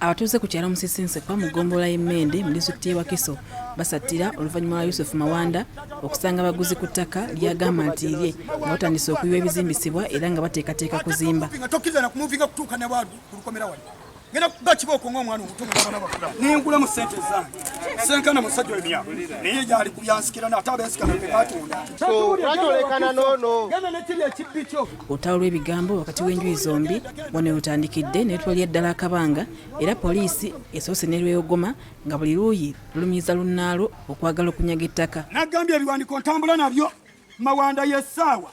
Abatuuze ku kyalo Musisinsekwa mu ggombolola y'Emmende mu disitulikiti y'e Wakiso basattira oluvannyuma lwa Yusuf Mawanda okusanga abaguzi ku ttaka ly'agamba nti lye nga batandise okuyiwa ebizimbisibwa era nga bateekateeka kuzimba. Ngena bakiboko ng'omwana omutumu n'abana ningula mu ssente zange senkana musajja emya naye gyali kubyansikira n'atabeesikana pe batunda twatolekana noono genda nekiri ekibbicho. Olutalo lw'ebigambo wakati w'enjuyi zombi wano lutandikidde ne lutwalira ddala akabanga era poliisi esoose ne lweyogoma nga buli luuyi lulumiza lunnaalo okwagala okunyaga ettaka. Nagambye ebiwandiiko ntambula nabyo Mawanda y'essaawa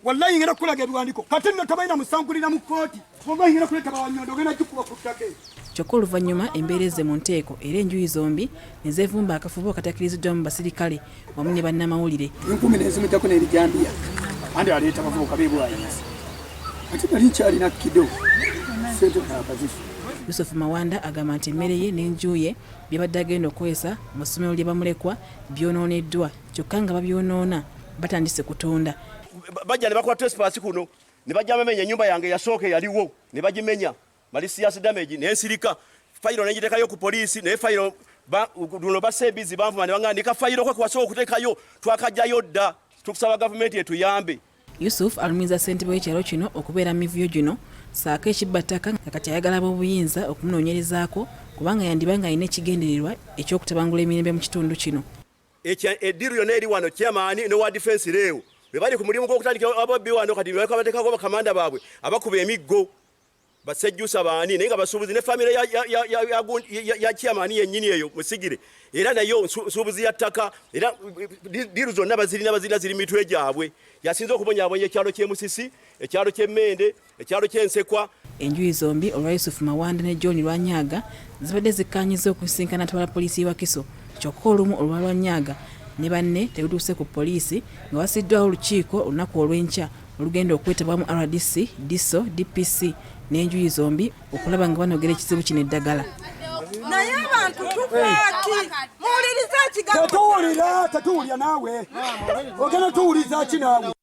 wallahi ngera kulaga ebiwandiiko kati nno tabalina musangulira mu kkooti oba ngera kuleta bawanyondo genda gikuba ku ttaka. Kyokka oluvannyuma embeera ezze mu nteeko era enjuyi zombi ne zeevumba akafubo akatakiriziddwa mu basirikale wamu ne bannamawulire. Enkumi n'ezimutako n'erijambiya andi aleeta abavubuka b'ebwayisa ate nali nkyalina kido sente n'akazifu. Yusuf Mawanda agamba nti emmere ye n'enju ye byabadde agenda okukozesa mu ssomero lye bamulekwa byonooneddwa kyokka nga babyonoona batandise kutunda. Bajja ne bakola trespass kuno ne bajja bamenya ennyumba yange yasooka yaliwo ne bagimenya malicious damage n'ensirika fayiro n'egiteekayo ku poliisi naye fayiro luno baseebizi banvuma ne baŋŋandika fayiro kwe kuwasobola okuteekayo twakajjayo dda tukusaba gavumenti etuyambe. Yusuf alumiza ssentebe w'ekyalo kino okubeera mu mivuyo gino saako ekibbattaka nga kati ayagala ab'obuyinza okumunoonyerezaako kubanga yandiba nga alina ekigendererwa eky'okutabangula emirembe mu kitundu kino. Eddiru yonna eri wano chairman ne wa defense leewo bali ku mulimu gw'okutandika ababbi wano kati baliko bateekako bakamanda baabwe abakuba emiggo basejjusa baani naye nga basuubuzi ne famire ya chairman yennyini eyo Musigire era nayo nsuubuzi ya ttaka era diru zonna bazirina ziri mitwe gyabwe yasinza okubonyaabonya ekyalo ky'e Musisi ekyalo ky'Emmende ekyalo ky'Ensekwa. Enjuyi zombi olwa Yusuf Mawanda ne John Lwanyaga zibadde zikkaanyiza okusinkana ntwala poliisi y'e Wakiso kyokka olumu olwa Lwanyaga ne banne tebutuuse ku poliisi nga wasiddwaho olukiiko olunaku olw'enkya olugenda okwetabwamu RDC, DISO, DPC n'enjuyi zombi okulaba nga banogera ekizibu kino eddagala. Naye abantu tukwati muwuliriza kigambo tatuwulira naawe ogenda tuwuliza ki naawe